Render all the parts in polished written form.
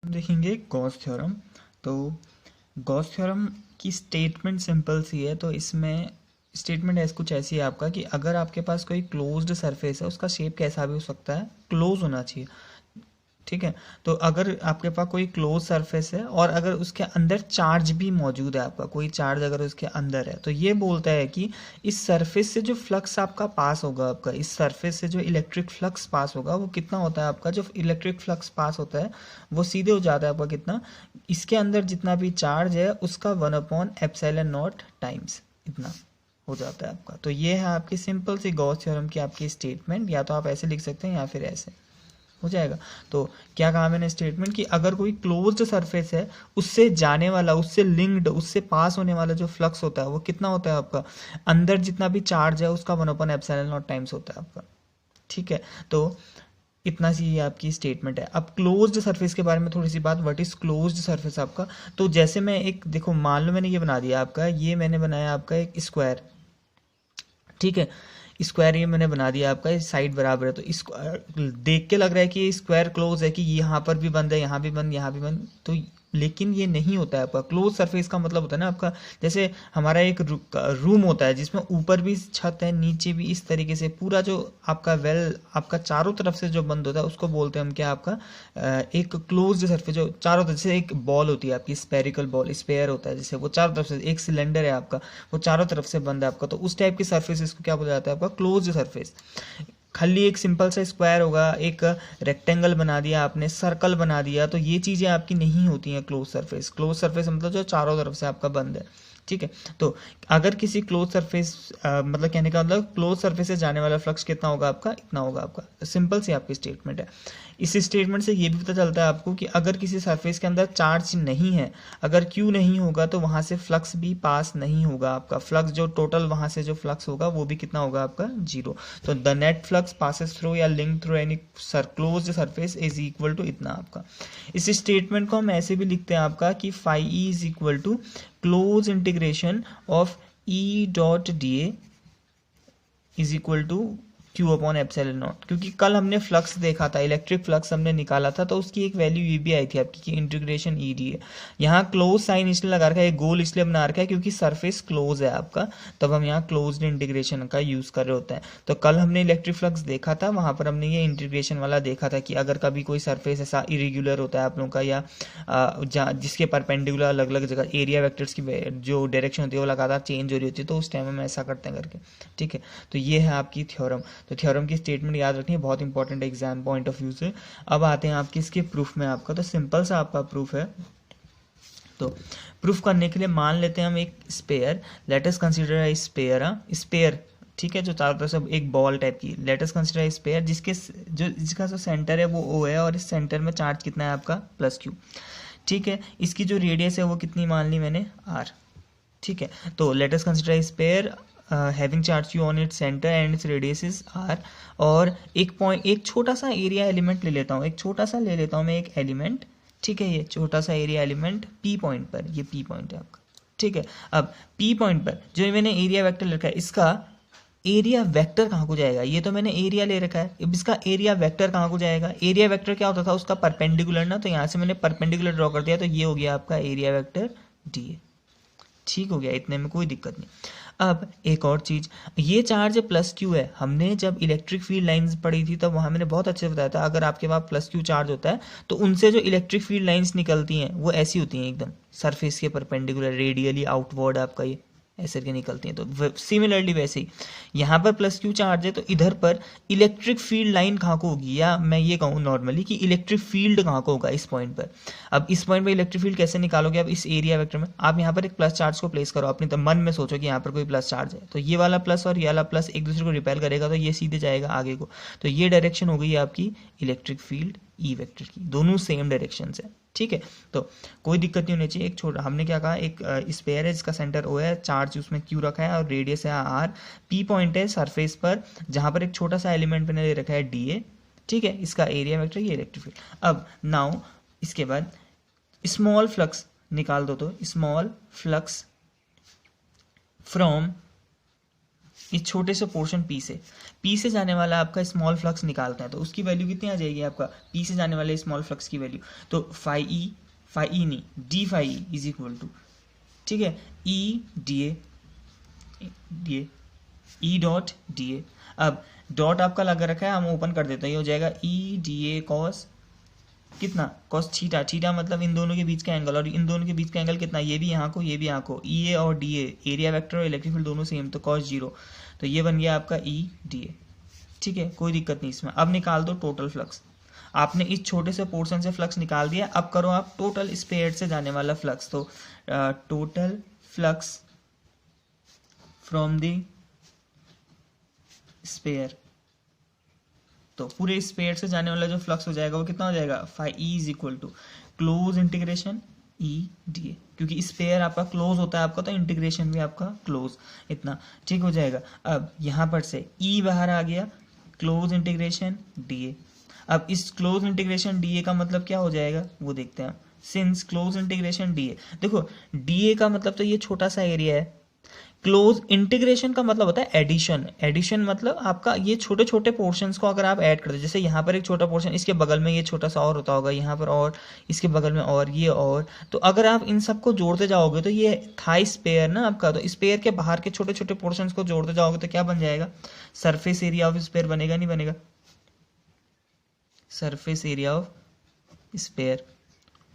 देखेंगे Gauss theorem. तो Gauss theorem की स्टेटमेंट सिंपल सी है। तो इसमें स्टेटमेंट ऐसे कुछ ऐसी है आपका कि अगर आपके पास कोई क्लोज्ड सरफेस है, उसका शेप कैसा भी हो सकता है, क्लोज होना चाहिए। ठीक है। तो अगर आपके पास कोई क्लोज सरफेस है और अगर उसके अंदर चार्ज भी मौजूद है, आपका कोई चार्ज अगर उसके अंदर है, तो ये बोलता है कि इस सरफेस से जो फ्लक्स आपका पास होगा, आपका इस सरफेस से जो इलेक्ट्रिक फ्लक्स पास होगा वो कितना होता है। आपका जो इलेक्ट्रिक फ्लक्स पास होता है वो सीधे हो जाता है आपका कितना, इसके अंदर जितना भी चार्ज है उसका 1/ε0 टाइम्स इतना हो जाता है आपका। तो ये है आपकी सिंपल सी गॉस थ्योरम की आपकी स्टेटमेंट। या तो आप ऐसे लिख सकते हैं या फिर ऐसे हो जाएगा। तो क्या कहा मैंने स्टेटमेंट कि अगर कोई क्लोज्ड सरफेस है, उससे जाने वाला, उससे लिंक्ड, उससे पास होने वाला जो फ्लक्स होता है वो कितना होता है आपका, अंदर जितना भी चार्ज है उसका 1/ε0 टाइम्स होता है आपका। ठीक है। तो इतना सी ये आपकी स्टेटमेंट है। अब क्लोज्ड सरफेस के बारे में थोड़ी सी बात, व्हाट इज क्लोज्ड सरफेस आपका। तो जैसे मैं एक देखो, मान लो मैंने ये बना दिया आपका, ये मैंने बनाया आपका एक स्क्वायर। ठीक है। स्क्वायर ये मैंने बना दिया आपका, इस साइड बराबर है, तो इसको देख के लग रहा है कि ये स्क्वायर क्लोज है, कि यहाँ पर भी बंद है, यहाँ भी बंद, यहाँ भी बंद। तो लेकिन ये नहीं होता है आपका। क्लोज सरफेस का मतलब होता है ना आपका, जैसे हमारा एक रूम होता है जिसमें ऊपर भी छत है, नीचे भी, इस तरीके से पूरा जो आपका आपका चारों तरफ से जो बंद होता है उसको बोलते हैं हम क्या, आपका एक क्लोज्ड सरफेस। जो चारों तरफ से एक बॉल होती है आपकी, स्पेरिकल बॉल, स्पेयर होता है, जैसे वो चारों तरफ से एक सिलेंडर है आपका, वो चारों तरफ से बंद है आपका, तो उस टाइप की सरफेस इसको क्या बोला जाता है आपका, क्लोज्ड सरफेस। खाली एक सिंपल सा स्क्वायर होगा, एक रेक्टेंगल बना दिया आपने, सर्कल बना दिया, तो ये चीज़ें आपकी नहीं होती हैं क्लोज सरफेस। क्लोज सरफेस मतलब जो चारों तरफ से आपका बंद है। ठीक है। तो अगर किसी क्लोज सरफेस मतलब कहने का मतलब क्लोज सरफेस से जाने वाला फ्लक्स कितना होगा आपका, इतना होगा आपका। सिंपल सी आपकी स्टेटमेंट है। इस स्टेटमेंट से ये भी पता चलता है आपको कि अगर किसी सरफेस के अंदर चार्ज नहीं है, अगर क्यू नहीं होगा, तो वहाँ से फ्लक्स भी पास नहीं होगा आपका। फ्लक्स जो टोटल वहाँ से जो फ्लक्स होगा वो भी कितना होगा आपका, 0। तो the net flux passes through या link through any closed surface is equal to इतना आपका। इस स्टेटमेंट को हम ऐसे भी लिखते हैं आपका कि phi E is equal to close integration of E dot D A is equal to Q/ε0। क्योंकि कल हमने फ्लक्स देखा था, इलेक्ट्रिक फ्लक्स हमने निकाला था, तो उसकी एक वैल्यू ये भी आई थी आपकी कि इंटीग्रेशन ई डी है। यहाँ क्लोज साइन इसलिए लगा रखा है, गोल इसलिए बना रखा है क्योंकि सरफेस क्लोज है आपका, तब हम यहाँ क्लोज्ड इंटीग्रेशन का यूज़ कर रहे होते हैं। तो कल हमने इलेक्ट्रिक फ्लक्स देखा था, वहाँ पर हमने ये इंटीग्रेशन वाला देखा था कि अगर कभी कोई सरफेस ऐसा इरेग्युलर होता है आप लोगों का, या जिसके परपेंडिकुलर अलग अलग जगह एरिया वेक्टर्स की जो डायरेक्शन होती है वो लगातार चेंज हो रही होती है, तो उस टाइम हम ऐसा करते हैं करके। ठीक है। तो ये है आपकी थ्योरम। तो थ्योरम की स्टेटमेंट याद रखनी है, बहुत important exam point of view से। अब आते हैं आपके इसके प्रूफ में आपका। तो सिंपल सा आपका प्रूफ है। तो प्रूफ करने के लिए मान लेते हैं हम एक sphere, let us consider a sphere. Sphere, ठीक है, जो चारों तरफ से एक बॉल टाइप की, let us consider a sphere जिसका जो सेंटर है वो ओ है, और इस सेंटर में चार्ज कितना है आपका, +Q। ठीक है। इसकी जो रेडियस है वो कितनी मान ली मैंने, R। ठीक है। तो let us consider a sphere having charge Q on its centre and its radius is R। और एक छोटा सा एरिया एलिमेंट ले लेता हूँ, एक छोटा सा ले लेता हूँ मैं एक एलिमेंट। ठीक है। ये छोटा सा एरिया एलिमेंट P पॉइंट पर, ये P पॉइंट है आपका। ठीक है। अब P पॉइंट पर जो मैंने एरिया वेक्टर लिखा है, इसका एरिया वेक्टर कहाँ को जाएगा, ये तो मैंने एरिया ले रखा है, अब इसका एरिया वेक्टर कहाँ को जाएगा। एरिया वेक्टर क्या होता था, उसका परपेंडिकुलर ना, तो यहाँ से मैंने परपेंडिकुलर ड्रॉ कर दिया, तो ये हो गया आपका एरिया वेक्टर DA। ठीक हो गया, इतने में कोई दिक्कत नहीं। अब एक और चीज़, ये चार्ज +Q है। हमने जब इलेक्ट्रिक फील्ड लाइंस पढ़ी थी तब वहाँ मैंने बहुत अच्छे से बताया था, अगर आपके पास +Q चार्ज होता है तो उनसे जो इलेक्ट्रिक फील्ड लाइंस निकलती हैं वो ऐसी होती हैं, एकदम सरफेस के परपेंडिकुलर, रेडियली आउटवर्ड आपका ये ऐसे करके निकलती हैं। तो सिमिलरली वैसे ही यहाँ पर +Q चार्ज है, तो इधर पर इलेक्ट्रिक फील्ड लाइन कहाँ को होगी, या मैं ये कहूँ नॉर्मली कि इलेक्ट्रिक फील्ड कहाँ को होगा, इस पॉइंट पर। अब इस पॉइंट पर इलेक्ट्रिक फील्ड कैसे निकालोगे, अब इस एरिया वेक्टर में आप यहाँ पर एक प्लस चार्ज को प्लेस करो, अपने मन में सोचो कि यहाँ पर कोई प्लस चार्ज है, तो ये वाला प्लस और ये वाला प्लस एक दूसरे को रिपेल करेगा, तो ये सीधे जाएगा आगे को। तो ये डायरेक्शन हो गई आपकी इलेक्ट्रिक फील्ड ई वेक्टर की, दोनों सेम डायरेक्शन है। ठीक है। तो कोई दिक्कत नहीं होनी चाहिए। एक छोटा, हमने क्या कहा, एक स्पेयर है जिसका सेंटर O है, चार्ज उसमें Q रखा है और रेडियस है R। P पॉइंट है सरफेस पर जहां पर एक छोटा सा एलिमेंट मैंने ले रखा है DA। ठीक है। इसका एरिया वेक्टर ये इलेक्ट्रिक फील्ड। अब नाउ इसके बाद स्मॉल फ्लक्स निकाल दो, तो स्मॉल फ्लक्स फ्रॉम इस छोटे से पोर्शन पी से जाने वाला आपका स्मॉल फ्लक्स निकालते हैं तो उसकी वैल्यू कितनी आ जाएगी आपका, पी से जाने वाले स्मॉल फ्लक्स की वैल्यू, तो फाई ई नहीं D phi E is equal to, ठीक है, E D A E dot D A. अब डॉट आपका लगा रखा है, हम ओपन कर देते हैं, ये हो जाएगा ई डी ए कॉस कितना, कॉस थीटा, थीटा मतलब इन दोनों के बीच का एंगल, और इन दोनों के बीच का एंगल कितना, ये भी यहाँ को ये भी यहाँ को, ई ए और डी ए, एरिया वेक्टर और इलेक्ट्रिक फील्ड दोनों सेम, तो कॉस जीरो, तो ये बन गया आपका ई डी ए, ठीक है, कोई दिक्कत नहीं इसमें। अब निकाल दो टोटल फ्लक्स, आपने इस छोटे से पोर्शन से फ्लक्स निकाल दिया, अब करो आप टोटल स्पेयर से जाने वाला फ्लक्स, तो total flux from the sphere, तो पूरे स्पेयर से जाने वाला जो फ्लक्स हो जाएगा वो कितना हो जाएगा, phi E is equal to close integration E D A, क्योंकि स्पेयर आपका क्लोज होता है आपका, तो इंटीग्रेशन भी आपका क्लोज, इतना ठीक हो जाएगा। अब यहाँ पर से ई बाहर आ गया, क्लोज इंटीग्रेशन डी ए। अब इस क्लोज इंटीग्रेशन डी ए का मतलब क्या हो जाएगा वो देखते हैं। Since close integration D A, देखो डी ए का मतलब तो ये छोटा सा एरिया है, क्लोज इंटीग्रेशन का मतलब होता है एडिशन, एडिशन मतलब आपका ये छोटे छोटे पोर्शंस को अगर आप ऐड कर दो, जैसे यहाँ पर एक छोटा पोर्शन, इसके बगल में ये छोटा सा और होता होगा, यहाँ पर और, इसके बगल में और, ये और, तो अगर आप इन सबको जोड़ते जाओगे तो ये था स्पेयर ना आपका, तो स्पेयर के बाहर के छोटे छोटे पोर्शंस को जोड़ते जाओगे तो क्या बन जाएगा, सरफेस एरिया ऑफ स्पेयर बनेगा, नहीं बनेगा, सरफेस एरिया ऑफ स्पेयर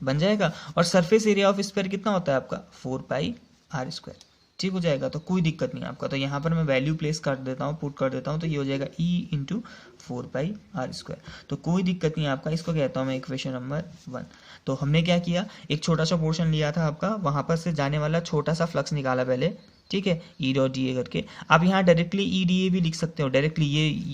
बन जाएगा। और सरफेस एरिया ऑफ स्पेयर कितना होता है आपका, 4 पाई आर स्क्वायर, ठीक हो जाएगा, तो कोई दिक्कत नहीं आपका। तो यहाँ पर मैं वैल्यू प्लेस कर देता हूँ, पुट कर देता हूँ, तो ये हो जाएगा E into 4 pi R square, तो कोई दिक्कत नहीं आपका। इसको कहता हूँ मैं इक्वेशन नंबर 1। तो हमने क्या किया, एक छोटा सा पोर्शन लिया था आपका, वहाँ पर से जाने वाला छोटा सा फ्लक्स निकाला पहले, ठीक है, ई डॉट डी ए करके। आप यहाँ डायरेक्टली ई डी ए भी लिख सकते हो, डायरेक्टली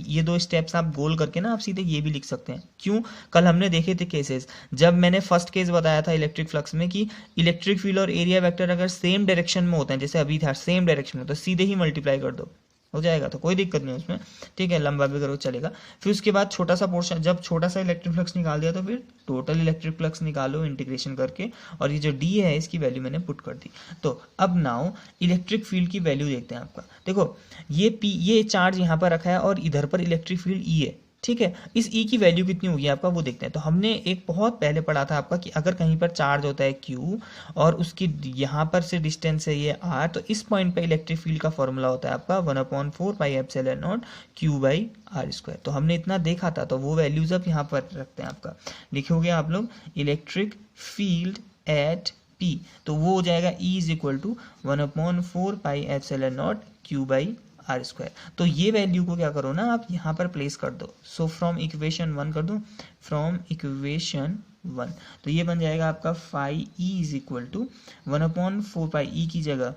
ये दो स्टेप्स आप गोल करके ना आप सीधे ये भी लिख सकते हैं। क्यों, कल हमने देखे थे केसेस, जब मैंने फर्स्ट केस बताया था इलेक्ट्रिक फ्लक्स में कि इलेक्ट्रिक फील्ड और एरिया वेक्टर अगर सेम डायरेक्शन में होते हैं, जैसे अभी था सेम डायरेक्शन में, तो सीधे ही मल्टीप्लाई कर दो, हो जाएगा, तो कोई दिक्कत नहीं उसमें, ठीक है, लंबा भी करो चलेगा। फिर उसके बाद छोटा सा पोर्शन, जब छोटा सा इलेक्ट्रिक फ्लक्स निकाल दिया तो फिर टोटल इलेक्ट्रिक फ्लक्स निकालो इंटीग्रेशन करके, और ये जो डी है इसकी वैल्यू मैंने पुट कर दी। तो अब नाउ इलेक्ट्रिक फील्ड की वैल्यू देखते हैं आपका। देखो ये चार्ज यहाँ पर रखा है और इधर पर इलेक्ट्रिक फील्ड ई है, ठीक है, इस ई की वैल्यू कितनी होगी आपका वो देखते हैं। तो हमने एक बहुत पहले पढ़ा था आपका कि अगर कहीं पर चार्ज होता है क्यू और उसकी यहाँ पर से डिस्टेंस है ये आर, तो इस पॉइंट पे इलेक्ट्रिक फील्ड का फॉर्मूला होता है आपका 1/4 pi epsilon nought Q by R square. तो हमने इतना देखा था, तो वो वैल्यूज अब यहाँ पर रखते हैं आपका, लिखोगे आप लोग इलेक्ट्रिक फील्ड एट पी, तो वो हो जाएगा E is equal to 1/4 pi epsilon nought Q by R square. तो ये वैल्यू को क्या करो ना आप यहाँ पर प्लेस कर दो, सो फ्रॉम इक्वेशन 1 कर दो, फ्रॉम इक्वेशन 1, तो ये बन जाएगा आपका phi E is equal to 1/4 pi E की जगह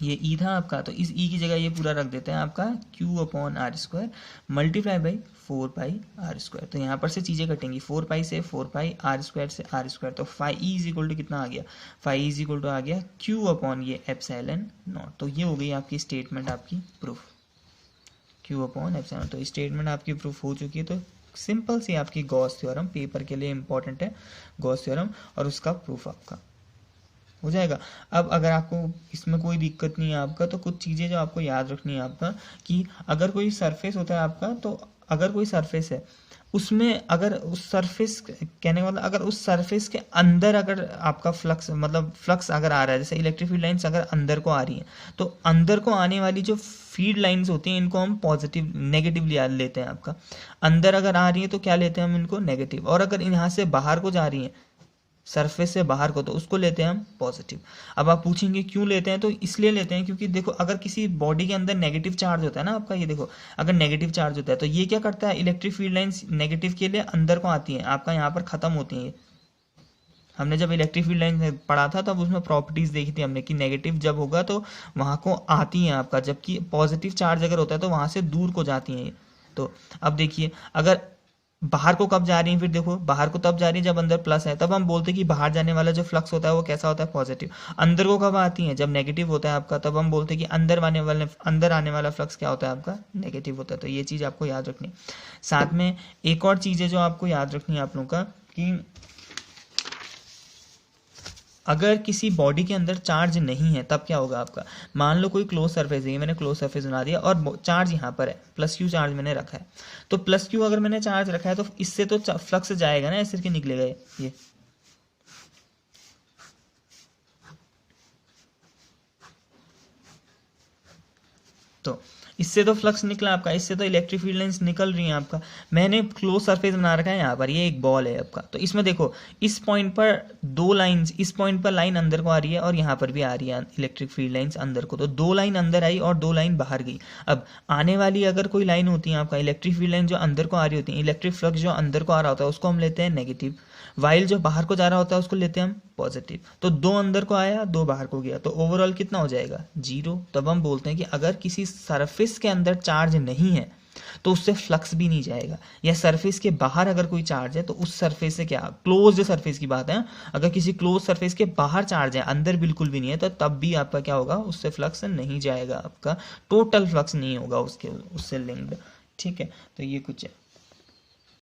ये ई था आपका, तो इस ई की जगह ये पूरा रख देते हैं आपका Q upon R square multiply by 4 pi R square. तो यहाँ पर से चीज़ें कटेंगी, 4 पाई से 4 पाई, आर स्क्वायर से आर स्क्वायर, तो phi E is equal to कितना आ गया, फाई इज इक्वल टू आ गया क्यू अपॉन ये एप्सिलॉन नॉट। तो ये हो गई आपकी स्टेटमेंट, आपकी प्रूफ, क्यू अपॉन एप्सिलॉन। तो स्टेटमेंट आपकी प्रूफ हो चुकी है। तो सिंपल सी आपकी गॉस थ्योरम, पेपर के लिए इंपॉर्टेंट है गॉस थ्योरम, और उसका प्रूफ आपका हो जाएगा। अब अगर आपको इसमें कोई दिक्कत नहीं है आपका, तो कुछ चीज़ें जो आपको याद रखनी है आपका, कि अगर कोई सरफेस होता है आपका, तो अगर कोई सरफेस है उसमें अगर उस सरफेस, कहने का मतलब अगर उस सरफेस के अंदर अगर आपका फ्लक्स, मतलब फ्लक्स अगर आ रहा है, जैसे इलेक्ट्रिक फील्ड लाइंस अगर अंदर को आ रही हैं, तो अंदर को आने वाली जो फील्ड लाइंस होती हैं इनको हम पॉजिटिव नेगेटिव लेते हैं आपका। अंदर अगर आ रही है तो क्या लेते हैं हम इनको, नेगेटिव, और अगर यहाँ से बाहर को जा रही हैं सरफेस से बाहर को, तो उसको लेते हैं हम पॉजिटिव। अब आप पूछेंगे क्यों लेते हैं, तो इसलिए लेते हैं क्योंकि देखो अगर किसी बॉडी के अंदर नेगेटिव चार्ज होता है ना आपका, ये देखो अगर नेगेटिव चार्ज होता है तो ये क्या करता है, इलेक्ट्रिक फील्ड लाइंस नेगेटिव के लिए अंदर को आती हैं, आपका यहाँ पर खत्म होती हैं। हमने जब इलेक्ट्रिक फील्ड लाइन पढ़ा था तब उसमें प्रॉपर्टीज देखी थी हमने कि नेगेटिव जब होगा तो वहाँ को आती हैं आपका, जबकि पॉजिटिव चार्ज अगर होता है तो वहाँ से दूर को जाती हैं। तो अब देखिए अगर बाहर को कब जा रही है, फिर देखो बाहर को तब जा रही है जब अंदर प्लस है, तब हम बोलते हैं कि बाहर जाने वाला जो फ्लक्स होता है वो कैसा होता है, पॉजिटिव। अंदर को कब आती है, जब नेगेटिव होता है आपका, तब हम बोलते हैं कि अंदर आने वाला फ्लक्स क्या होता है आपका, नेगेटिव होता है। तो ये चीज़ आपको याद रखनी। साथ में एक और चीज़ है जो आपको याद रखनी है आप लोगों का, कि अगर किसी बॉडी के अंदर चार्ज नहीं है तब क्या होगा आपका, मान लो कोई क्लोज सरफेस है, ये मैंने क्लोज सरफेस बना दिया और चार्ज यहाँ पर है, प्लस क्यू चार्ज मैंने रखा है, तो प्लस क्यू अगर मैंने चार्ज रखा है तो इससे तो फ्लक्स जाएगा ना, ऐसे करके निकलेगा ये, तो इससे तो फ्लक्स निकला आपका, इससे तो इलेक्ट्रिक फील्ड लाइंस निकल रही हैं आपका। मैंने क्लोज सरफेस बना रखा है यहाँ पर, ये एक बॉल है आपका, तो इसमें देखो इस पॉइंट पर दो लाइंस, इस पॉइंट पर लाइन अंदर को आ रही है और यहाँ पर भी आ रही है इलेक्ट्रिक फील्ड लाइंस अंदर को, तो दो लाइन अंदर आई और दो लाइन बाहर गई। अब आने वाली अगर कोई लाइन होती है आपका, इलेक्ट्रिक फील्ड लाइन जो अंदर को आ रही होती है, इलेक्ट्रिक फ्लक्स जो अंदर को आ रहा होता है उसको हम लेते हैं नेगेटिव, वाइल जो बाहर को जा रहा होता है उसको लेते हैं हम पॉजिटिव। तो दो अंदर को आया, दो बाहर को गया, तो ओवरऑल कितना हो जाएगा, जीरो। तब हम बोलते हैं कि अगर किसी सरफेस के अंदर चार्ज नहीं है तो उससे फ्लक्स भी नहीं जाएगा, या सरफेस के बाहर अगर कोई चार्ज है तो उस सरफेस से क्या, क्लोज्ड सरफेस की बात है, अगर किसी क्लोज सरफेस के बाहर चार्ज है, अंदर बिल्कुल भी नहीं है, तो तब भी आपका क्या होगा, उससे फ्लक्स नहीं जाएगा, आपका टोटल फ्लक्स नहीं होगा उसके उससे लिंक्ड। ठीक है, तो ये कुछ है।